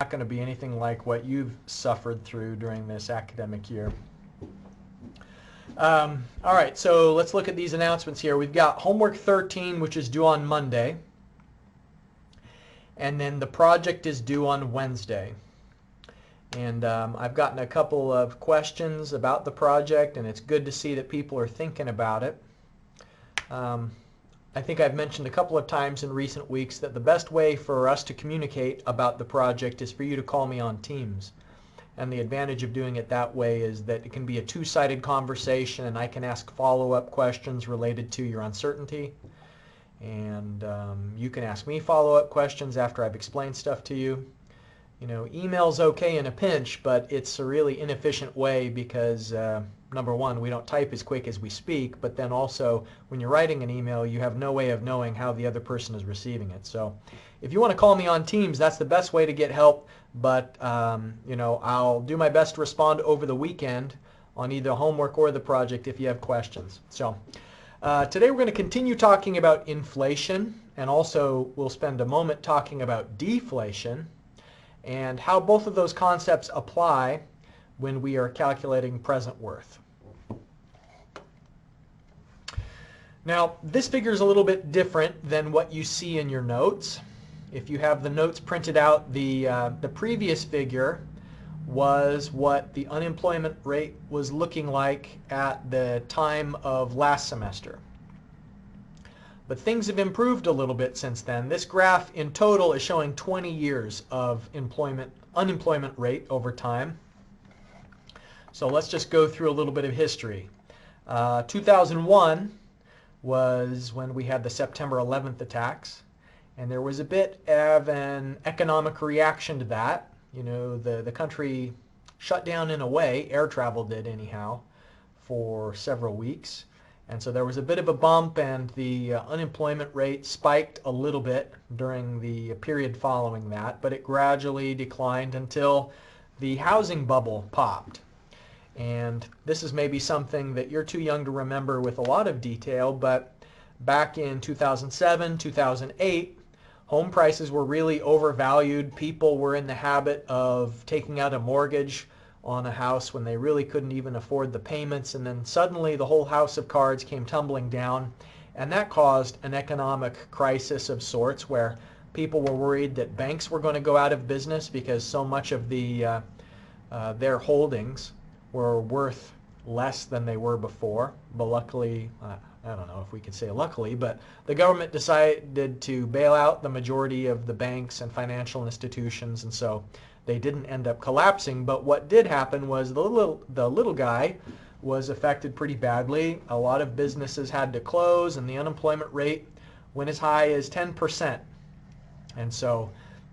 not going to be anything like what you've suffered through during this academic year. All right, so let's look at these announcements here. We've got homework 13, which is due on Monday. And then the project is due on Wednesday. And I've gotten a couple of questions about the project, and it's good to see that people are thinking about it. I think I've mentioned a couple of times in recent weeks that the best way for us to communicate about the project is for you to call me on Teams. And the advantage of doing it that way is that it can be a two-sided conversation, and I can ask follow-up questions related to your uncertainty. And you can ask me follow-up questions after I've explained stuff to you. You know, email's okay in a pinch, but it's a really inefficient way because, number one, we don't type as quick as we speak, but then also when you're writing an email, you have no way of knowing how the other person is receiving it. So if you want to call me on Teams, that's the best way to get help, but you know, I'll do my best to respond over the weekend on either homework or the project if you have questions. So today we're going to continue talking about inflation, and also we'll spend a moment talking about deflation and how both of those concepts apply when we are calculating present worth. Now, this figure is a little bit different than what you see in your notes. If you have the notes printed out, the previous figure was what the unemployment rate was looking like at the time of last semester. But things have improved a little bit since then. This graph in total is showing 20 years of unemployment rate over time. So let's just go through a little bit of history. 2001 was when we had the September 11th attacks, and there was a bit of an economic reaction to that. You know, the country shut down in a way, air travel did anyhow, for several weeks. And so there was a bit of a bump, and the unemployment rate spiked a little bit during the period following that, but it gradually declined until the housing bubble popped. And this is maybe something that you're too young to remember with a lot of detail, but back in 2007, 2008, home prices were really overvalued. People were in the habit of taking out a mortgage on a house when they really couldn't even afford the payments, and then suddenly the whole house of cards came tumbling down, and that caused an economic crisis of sorts where people were worried that banks were going to go out of business because so much of their holdings were worth less than they were before. But luckily, I don't know if we could say luckily, but the government decided to bail out the majority of the banks and financial institutions, and so they didn't end up collapsing. But what did happen was the little guy was affected pretty badly. A lot of businesses had to close, and the unemployment rate went as high as 10%. And so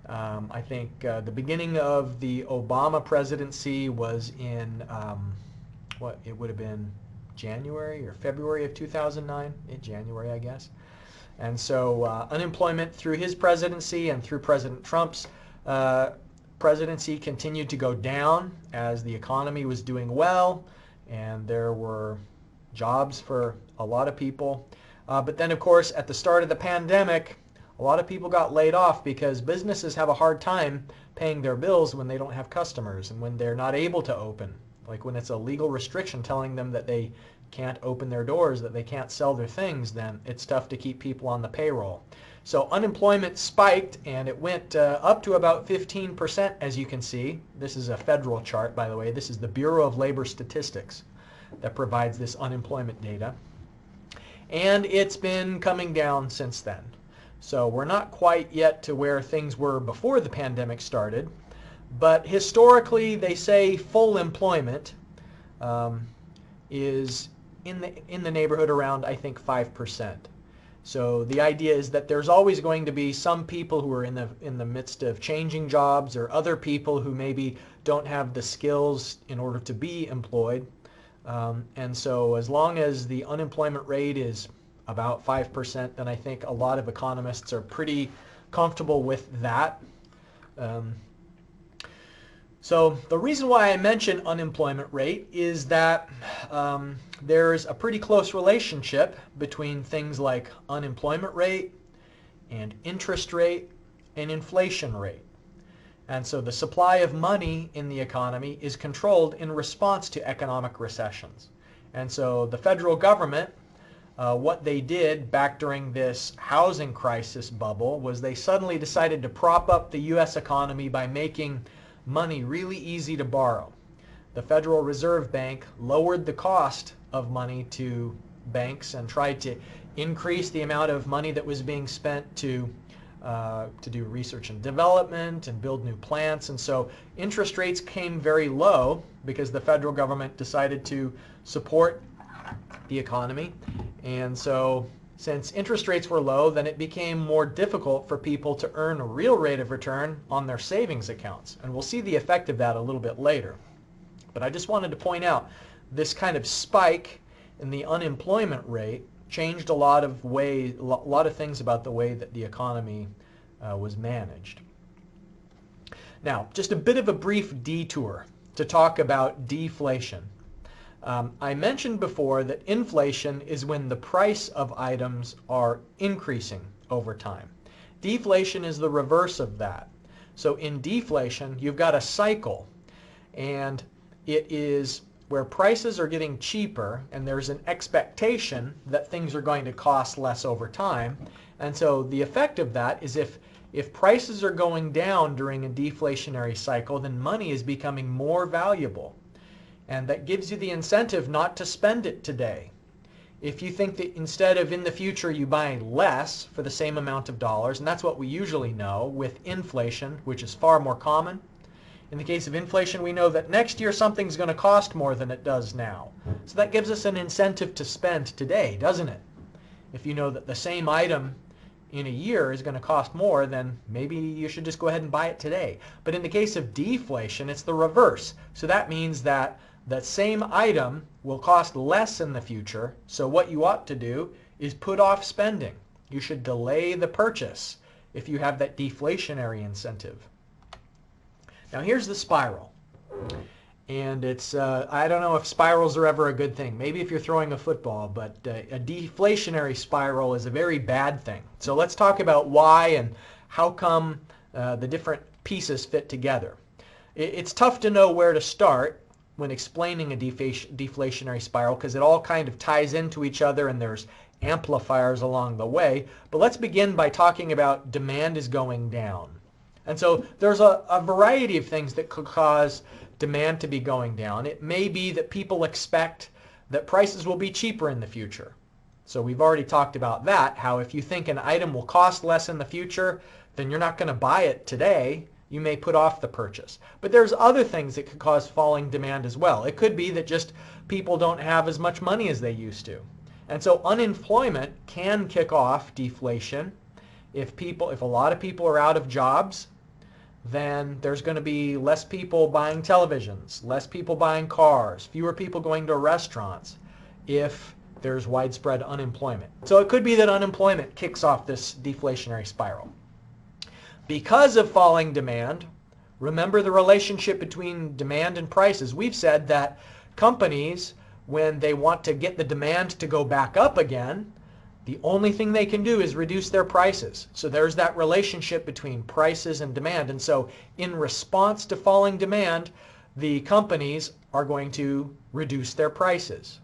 I think the beginning of the Obama presidency was in, what, it would have been January or February of 2009? In January, I guess. And so unemployment through his presidency and through President Trump's presidency continued to go down as the economy was doing well, and there were jobs for a lot of people. But then, of course, at the start of the pandemic, a lot of people got laid off because businesses have a hard time paying their bills when they don't have customers and when they're not able to open. Like when it's a legal restriction telling them that they can't open their doors, that they can't sell their things, then it's tough to keep people on the payroll. So unemployment spiked, and it went up to about 15%, as you can see. This is a federal chart, by the way. This is the Bureau of Labor Statistics that provides this unemployment data. And it's been coming down since then. So we're not quite yet to where things were before the pandemic started, but historically they say full employment is in the neighborhood around, I think, 5%. So the idea is that there's always going to be some people who are in the midst of changing jobs, or other people who maybe don't have the skills in order to be employed. And so as long as the unemployment rate is about 5%, then I think a lot of economists are pretty comfortable with that. So the reason why I mention unemployment rate is that there's a pretty close relationship between things like unemployment rate and interest rate and inflation rate. And so the supply of money in the economy is controlled in response to economic recessions. And so the federal government, what they did back during this housing crisis bubble was they suddenly decided to prop up the U.S. economy by making money really easy to borrow. The Federal Reserve Bank lowered the cost of money to banks and tried to increase the amount of money that was being spent to do research and development and build new plants. And so interest rates came very low because the federal government decided to support the economy. And so since interest rates were low, then it became more difficult for people to earn a real rate of return on their savings accounts. And we'll see the effect of that a little bit later. But I just wanted to point out this kind of spike in the unemployment rate changed a lot of things about the way that the economy was managed. Now, just a bit of a brief detour to talk about deflation. I mentioned before that inflation is when the price of items are increasing over time. Deflation is the reverse of that. So in deflation, you've got a cycle, and it is where prices are getting cheaper and there's an expectation that things are going to cost less over time. And so the effect of that is if prices are going down during a deflationary cycle, then money is becoming more valuable. And that gives you the incentive not to spend it today. If you think that instead of in the future you buy less for the same amount of dollars, and that's what we usually know with inflation, which is far more common. In the case of inflation, we know that next year something's going to cost more than it does now. So that gives us an incentive to spend today, doesn't it? If you know that the same item in a year is going to cost more, then maybe you should just go ahead and buy it today. But in the case of deflation, it's the reverse. So that means that that same item will cost less in the future. So what you ought to do is put off spending. You should delay the purchase if you have that deflationary incentive. Now here's the spiral. And it's, I don't know if spirals are ever a good thing. Maybe if you're throwing a football, but a deflationary spiral is a very bad thing. So let's talk about why and how come the different pieces fit together. It's tough to know where to start when explaining a deflationary spiral because it all kind of ties into each other and there's amplifiers along the way. But let's begin by talking about demand is going down. And so there's a variety of things that could cause demand to be going down. It may be that people expect that prices will be cheaper in the future. So we've already talked about that, how if you think an item will cost less in the future, then you're not going to buy it today. You may put off the purchase. But there's other things that could cause falling demand as well. It could be that just people don't have as much money as they used to. And so unemployment can kick off deflation. If a lot of people are out of jobs, then there's going to be less people buying televisions, less people buying cars, fewer people going to restaurants if there's widespread unemployment. So it could be that unemployment kicks off this deflationary spiral. Because of falling demand, remember the relationship between demand and prices. We've said that companies, when they want to get the demand to go back up again, the only thing they can do is reduce their prices. So there's that relationship between prices and demand. And so in response to falling demand, the companies are going to reduce their prices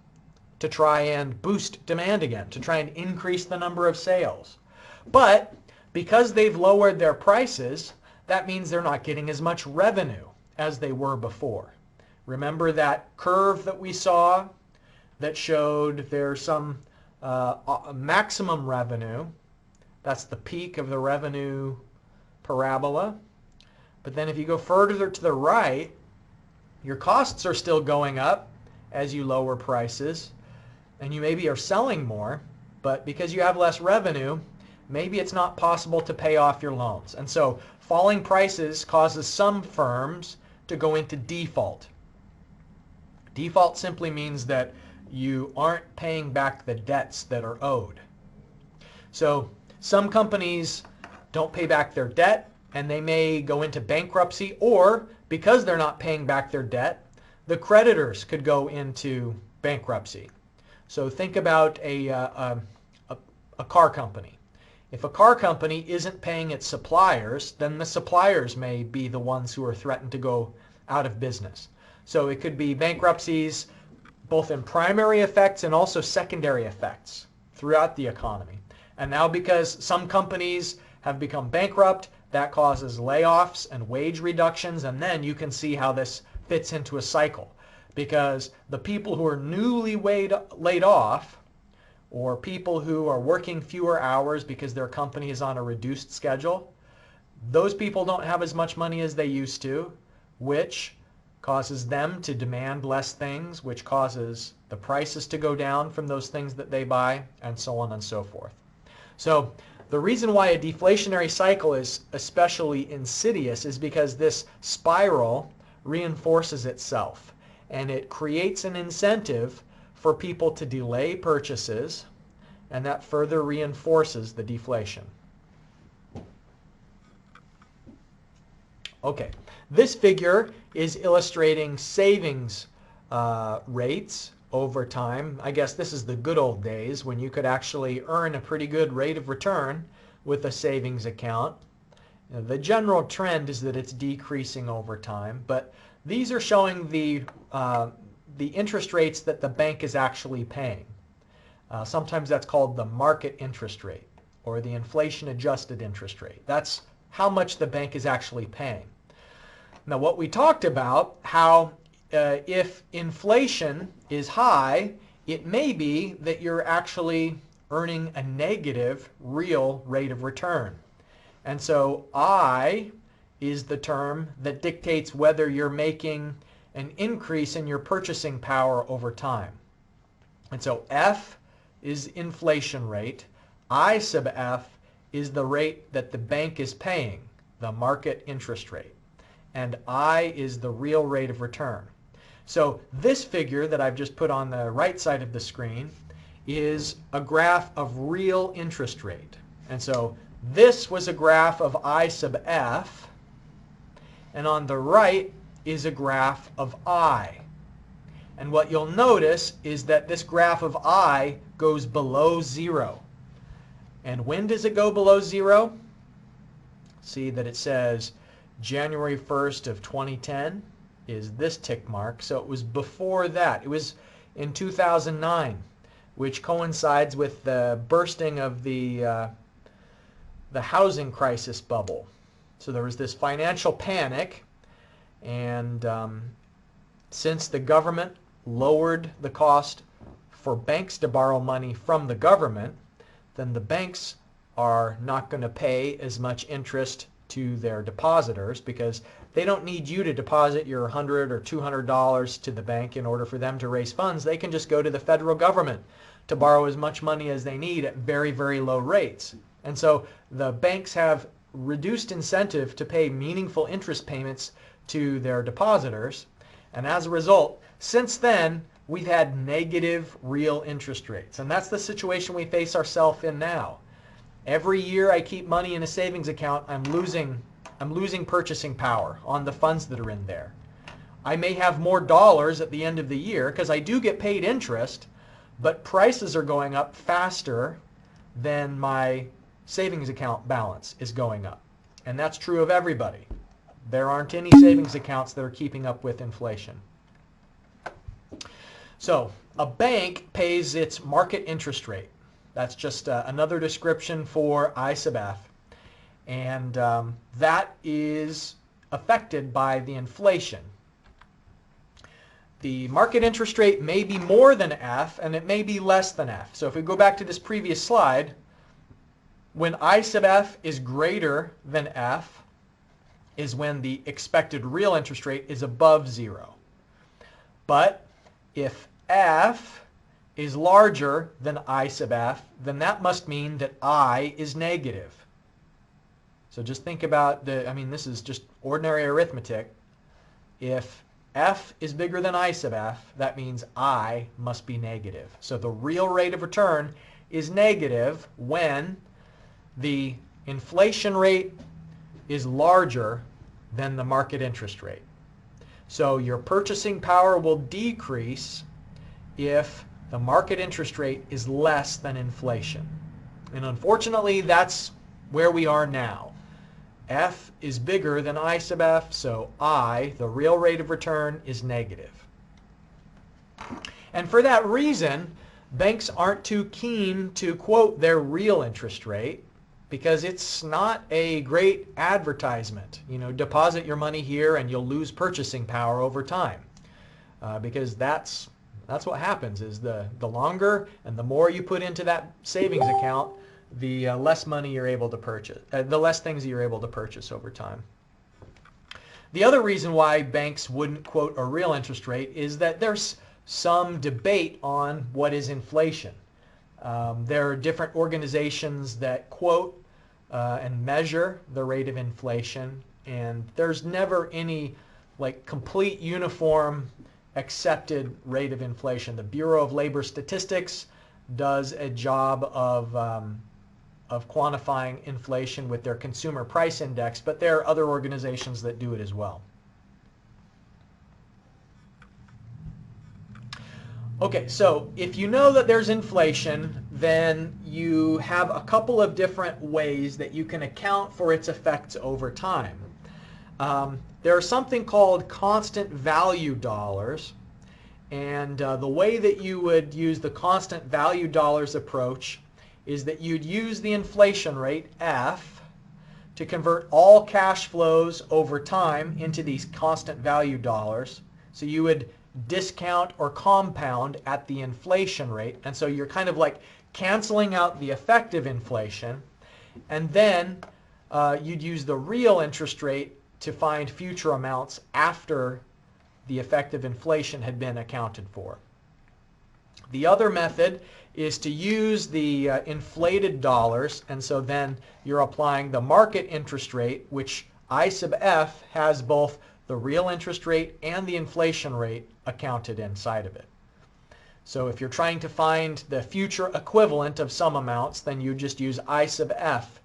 to try and boost demand again, to try and increase the number of sales. But because they've lowered their prices, that means they're not getting as much revenue as they were before. Remember that curve that we saw that showed there's some maximum revenue. That's the peak of the revenue parabola. But then if you go further to the right, your costs are still going up as you lower prices, and you maybe are selling more, but because you have less revenue, maybe it's not possible to pay off your loans. And so falling prices causes some firms to go into default. Default simply means that you aren't paying back the debts that are owed. So some companies don't pay back their debt and they may go into bankruptcy, or because they're not paying back their debt, the creditors could go into bankruptcy. So think about a car company. If a car company isn't paying its suppliers, then the suppliers may be the ones who are threatened to go out of business. So it could be bankruptcies, both in primary effects and also secondary effects throughout the economy. And now because some companies have become bankrupt, that causes layoffs and wage reductions, and then you can see how this fits into a cycle. Because the people who are newly laid off, or people who are working fewer hours because their company is on a reduced schedule, those people don't have as much money as they used to, which causes them to demand less things, which causes the prices to go down from those things that they buy, and so on and so forth. So the reason why a deflationary cycle is especially insidious is because this spiral reinforces itself, and it creates an incentive for people to delay purchases, and that further reinforces the deflation. Okay, this figure is illustrating savings rates over time. I guess this is the good old days when you could actually earn a pretty good rate of return with a savings account. The general trend is that it's decreasing over time, but these are showing the interest rates that the bank is actually paying. Sometimes that's called the market interest rate or the inflation adjusted interest rate. That's how much the bank is actually paying. Now what we talked about, how if inflation is high, it may be that you're actually earning a negative real rate of return. And so I is the term that dictates whether you're making an increase in your purchasing power over time. And so F is inflation rate. I sub F is the rate that the bank is paying, the market interest rate. And I is the real rate of return. So this figure that I've just put on the right side of the screen is a graph of real interest rate. And so this was a graph of I sub F, and on the right is a graph of I. And what you'll notice is that this graph of I goes below zero. And when does it go below zero? See that it says January 1st of 2010 is this tick mark. So it was before that. It was in 2009, which coincides with the bursting of the housing crisis bubble. So there was this financial panic, and since the government lowered the cost for banks to borrow money from the government, then the banks are not going to pay as much interest to their depositors because they don't need you to deposit your $100 or $200 to the bank in order for them to raise funds. They can just go to the federal government to borrow as much money as they need at very, very low rates. And so the banks have reduced incentive to pay meaningful interest payments to their depositors. And as a result, since then, we've had negative real interest rates. And that's the situation we face ourselves in now. Every year I keep money in a savings account, I'm losing purchasing power on the funds that are in there. I may have more dollars at the end of the year because I do get paid interest, but prices are going up faster than my savings account balance is going up. And that's true of everybody. There aren't any savings accounts that are keeping up with inflation. So a bank pays its market interest rate. That's just another description for I sub F. And that is affected by the inflation. The market interest rate may be more than F and it may be less than F. So if we go back to this previous slide, when I sub F is greater than F is when the expected real interest rate is above zero. But if F is larger than I sub F, then that must mean that I is negative. So just think about this is just ordinary arithmetic. If F is bigger than I sub F, that means I must be negative. So the real rate of return is negative when the inflation rate is larger than the market interest rate. So your purchasing power will decrease if the market interest rate is less than inflation. And unfortunately, that's where we are now. F is bigger than I sub f, so I, the real rate of return, is negative. And for that reason, banks aren't too keen to quote their real interest rate because it's not a great advertisement. You know, deposit your money here and you'll lose purchasing power over time. Because that's what happens is the longer and the more you put into that savings account, the less money you're able to purchase, the less things you're able to purchase over time. The other reason why banks wouldn't quote a real interest rate is that there's some debate on what is inflation. There are different organizations that quote and measure the rate of inflation, and there's never any like complete uniform accepted rate of inflation. The Bureau of Labor Statistics does a job of quantifying inflation with their consumer price index, but there are other organizations that do it as well. Okay, so if you know that there's inflation, then you have a couple of different ways that you can account for its effects over time. There's something called constant value dollars, and the way that you would use the constant value dollars approach is that you'd use the inflation rate, F, to convert all cash flows over time into these constant value dollars. So you would discount or compound at the inflation rate, and so you're kind of like canceling out the effective inflation, and then you'd use the real interest rate to find future amounts after the effective inflation had been accounted for. The other method is to use the inflated dollars, and so then you're applying the market interest rate, which I sub f has both the real interest rate and the inflation rate accounted inside of it. So if you're trying to find the future equivalent of some amounts, then you just use I sub f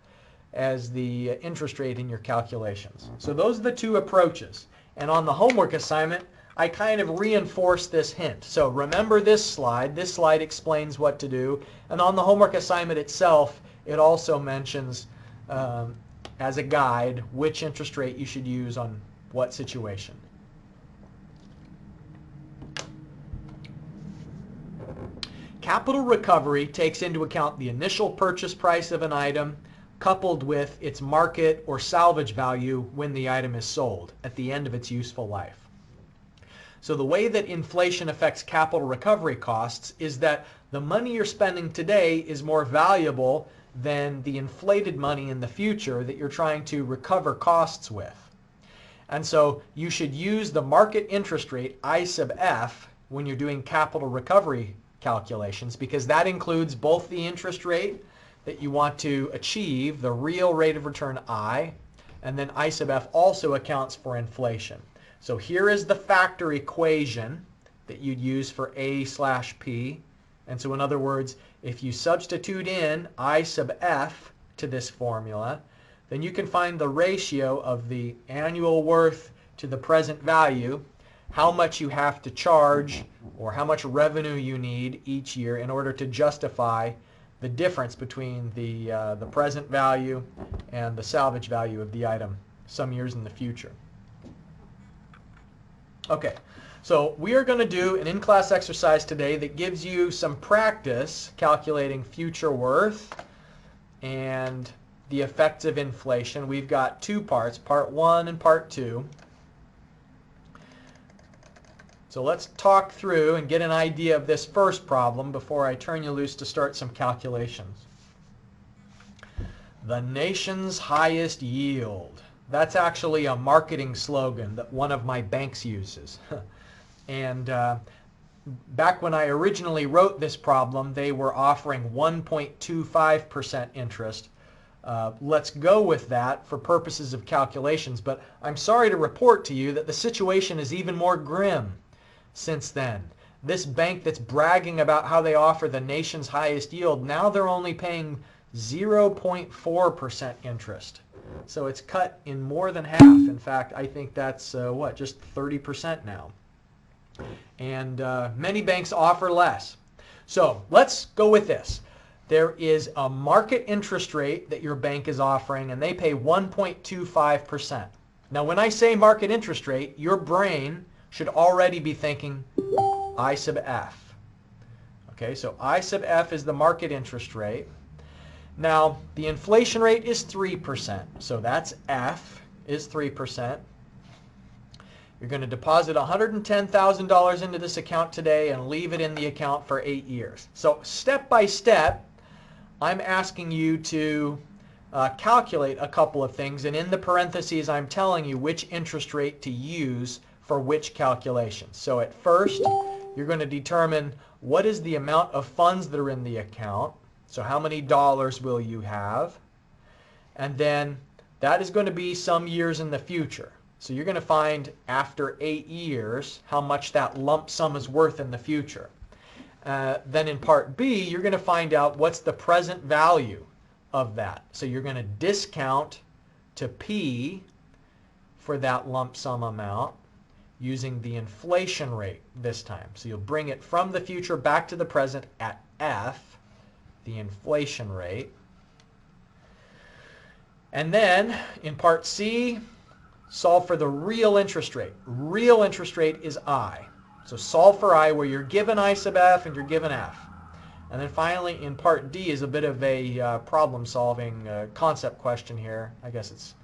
as the interest rate in your calculations. So those are the two approaches. And on the homework assignment, I kind of reinforce this hint. So remember this slide. This slide explains what to do. And on the homework assignment itself, it also mentions as a guide which interest rate you should use on what situation. Capital recovery takes into account the initial purchase price of an item coupled with its market or salvage value when the item is sold at the end of its useful life. So the way that inflation affects capital recovery costs is that the money you're spending today is more valuable than the inflated money in the future that you're trying to recover costs with. And so you should use the market interest rate, I sub f, when you're doing capital recovery calculations, because that includes both the interest rate that you want to achieve, the real rate of return I, and then I sub f also accounts for inflation. So here is the factor equation that you'd use for A slash P. And so in other words, if you substitute in I sub f to this formula, then you can find the ratio of the annual worth to the present value, how much you have to charge or how much revenue you need each year in order to justify the difference between the present value and the salvage value of the item some years in the future. Okay, so we are going to do an in-class exercise today that gives you some practice calculating future worth and the effects of inflation. We've got two parts, part 1 and part 2. So let's talk through and get an idea of this first problem before I turn you loose to start some calculations. The nation's highest yield. That's actually a marketing slogan that one of my banks uses. And back when I originally wrote this problem, they were offering 1.25% interest. Let's go with that for purposes of calculations, but I'm sorry to report to you that the situation is even more grim since then. This bank that's bragging about how they offer the nation's highest yield, now they're only paying 0.4% interest. So it's cut in more than half. In fact, I think that's just 30% now. And many banks offer less. So let's go with this. there is a market interest rate that your bank is offering, and they pay 1.25%. Now, when I say market interest rate, your brain should already be thinking I sub f. Okay, so I sub f is the market interest rate. Now, the inflation rate is 3%, so that's f is 3%. You're going to deposit $110,000 into this account today and leave it in the account for 8 years. So step by step, I'm asking you to calculate a couple of things, and in the parentheses I'm telling you which interest rate to use for which calculation. So at first, you're going to determine what is the amount of funds that are in the account. So how many dollars will you have? And then that is going to be some years in the future. So you're going to find after 8 years how much that lump sum is worth in the future. Then in part B, you're going to find out what's the present value of that. So you're going to discount to P for that lump sum amount using the inflation rate this time. So you'll bring it from the future back to the present at F, the inflation rate. And then in part C, solve for the real interest rate. Real interest rate is I. So solve for I where you're given I sub f and you're given f. And then finally in part D is a bit of a problem solving concept question here. I guess it's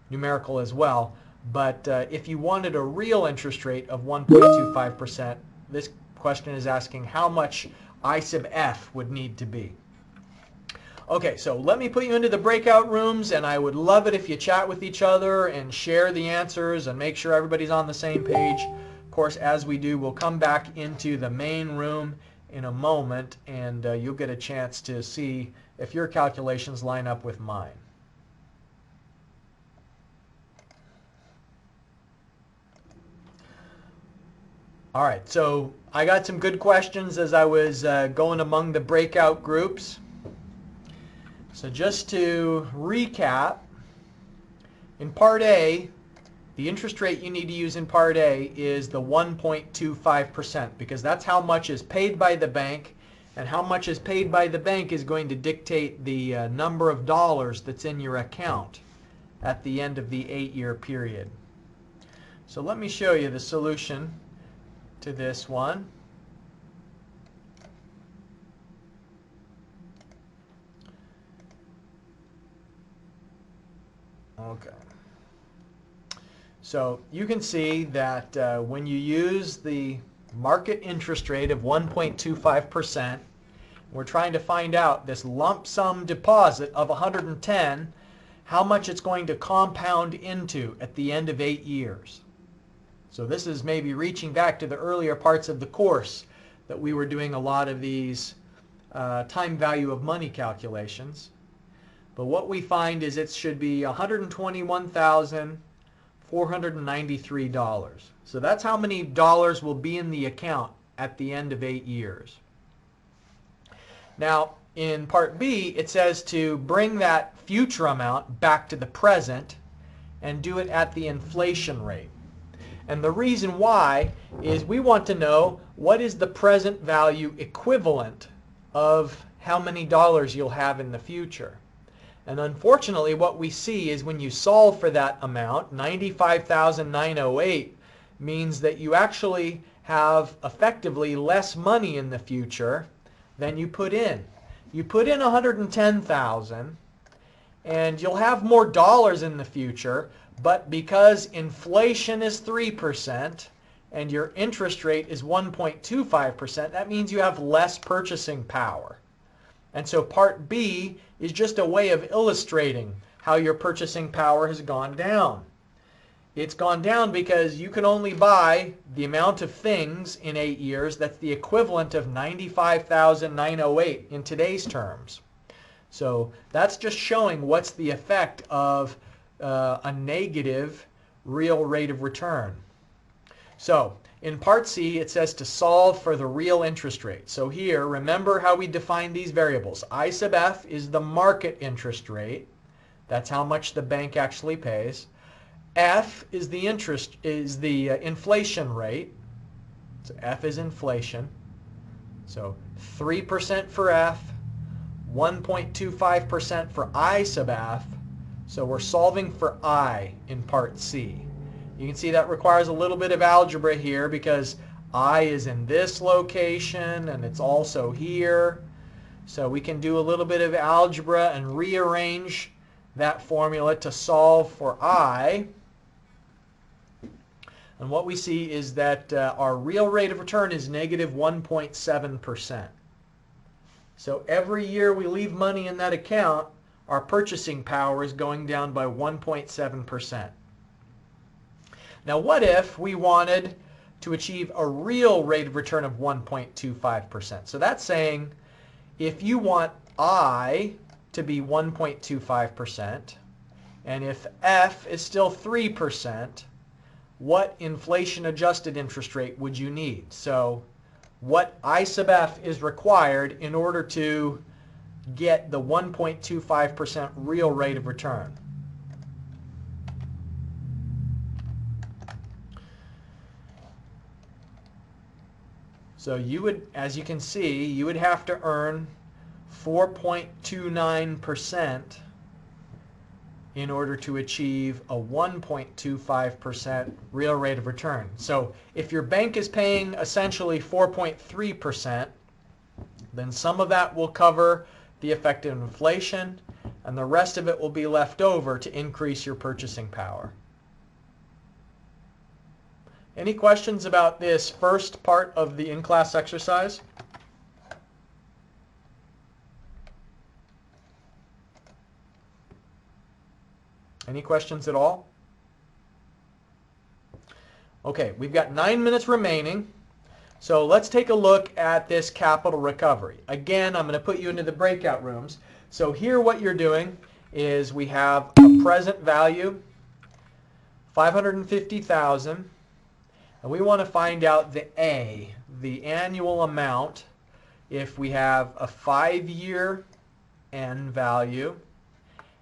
numerical as well. But if you wanted a real interest rate of 1.25%, this question is asking how much I sub f would need to be. Okay, so let me put you into the breakout rooms, and I would love it if you chat with each other and share the answers and make sure everybody's on the same page. Of course, as we do, we'll come back into the main room in a moment, and you'll get a chance to see if your calculations line up with mine. All right, so I got some good questions as I was going among the breakout groups. So just to recap, in Part A, the interest rate you need to use in Part A is the 1.25% because that's how much is paid by the bank, and how much is paid by the bank is going to dictate the number of dollars that's in your account at the end of the 8-year period. So let me show you the solution to this one. Okay. So you can see that when you use the market interest rate of 1.25%, we're trying to find out this lump sum deposit of 110, how much it's going to compound into at the end of 8 years. So this is maybe reaching back to the earlier parts of the course that we were doing a lot of these time value of money calculations. But what we find is it should be $121,493. So that's how many dollars will be in the account at the end of 8 years. Now, in Part B, it says to bring that future amount back to the present and do it at the inflation rate. And the reason why is we want to know what is the present value equivalent of how many dollars you'll have in the future. And unfortunately, what we see is when you solve for that amount, $95,908 means that you actually have effectively less money in the future than you put in. You put in $110,000 and you'll have more dollars in the future, but because inflation is 3% and your interest rate is 1.25%, that means you have less purchasing power. And so Part B is just a way of illustrating how your purchasing power has gone down. It's gone down because you can only buy the amount of things in 8 years that's the equivalent of $95,908 in today's terms. So that's just showing what's the effect of a negative real rate of return. So in Part C, it says to solve for the real interest rate. So here, remember how we define these variables. I sub f is the market interest rate. That's how much the bank actually pays. F is the inflation rate. So F is inflation. So 3% for F, 1.25% for I sub f. So we're solving for I in part C. You can see that requires a little bit of algebra here because I is in this location and it's also here. So we can do a little bit of algebra and rearrange that formula to solve for I. And what we see is that our real rate of return is negative 1.7%. So every year we leave money in that account, our purchasing power is going down by 1.7%. Now what if we wanted to achieve a real rate of return of 1.25%? So that's saying if you want I to be 1.25% and if F is still 3%, what inflation adjusted interest rate would you need? So what I sub F is required in order to get the 1.25% real rate of return. So you would, as you can see, you would have to earn 4.29% in order to achieve a 1.25% real rate of return. So if your bank is paying essentially 4.3%, then some of that will cover the effect of inflation, and the rest of it will be left over to increase your purchasing power. Any questions about this first part of the in-class exercise? Any questions at all? Okay, we've got 9 minutes remaining. So let's take a look at this capital recovery. Again, I'm going to put you into the breakout rooms. So here what you're doing is we have a present value, $550,000, and we want to find out the A, the annual amount, if we have a 5-year N value,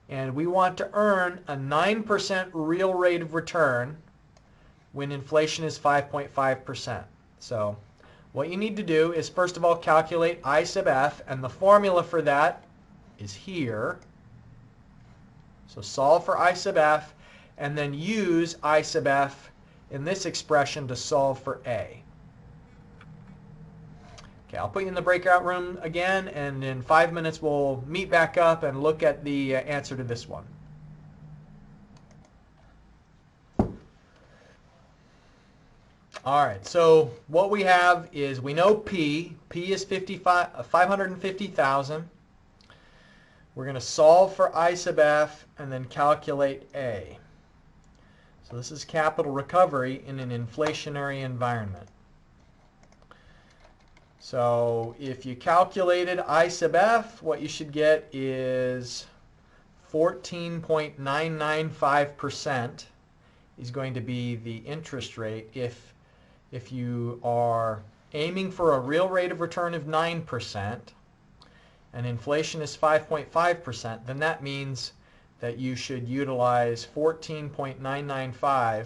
and we want to earn a 9% real rate of return when inflation is 5.5%. So what you need to do is first of all calculate I sub F, and the formula for that is here. So solve for I sub F and then use I sub F in this expression to solve for A. Okay, I'll put you in the breakout room again, and in 5 minutes we'll meet back up and look at the answer to this one. All right, so what we have is we know P is 550,000. We're going to solve for I sub F and then calculate A. So this is capital recovery in an inflationary environment. So if you calculated I sub F, what you should get is 14.995% is going to be the interest rate if you are aiming for a real rate of return of 9% and inflation is 5.5%, then that means that you should utilize 14.995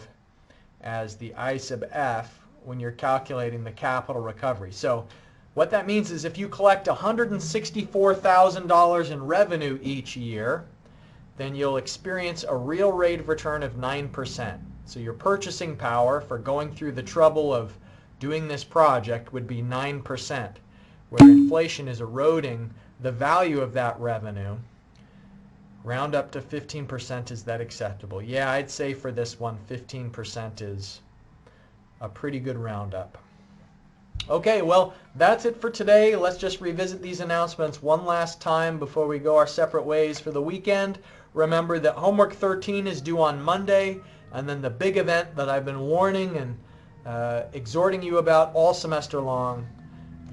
as the I sub F when you're calculating the capital recovery. So what that means is if you collect $164,000 in revenue each year, then you'll experience a real rate of return of 9%. So your purchasing power for going through the trouble of doing this project would be 9%, where inflation is eroding the value of that revenue. Round up to 15%, is that acceptable? Yeah, I'd say for this one 15% is a pretty good roundup. Okay, well, that's it for today. Let's just revisit these announcements one last time before we go our separate ways for the weekend. Remember that homework 13 is due on Monday, and then the big event that I've been warning and exhorting you about all semester long,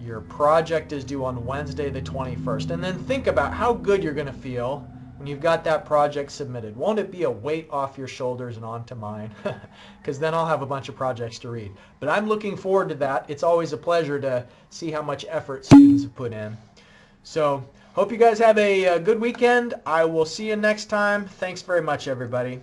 your project is due on Wednesday the 21st. And then think about how good you're going to feel when you've got that project submitted. Won't it be a weight off your shoulders and onto mine? Because then I'll have a bunch of projects to read. But I'm looking forward to that. It's always a pleasure to see how much effort students have put in. So hope you guys have a good weekend. I will see you next time. Thanks very much, everybody.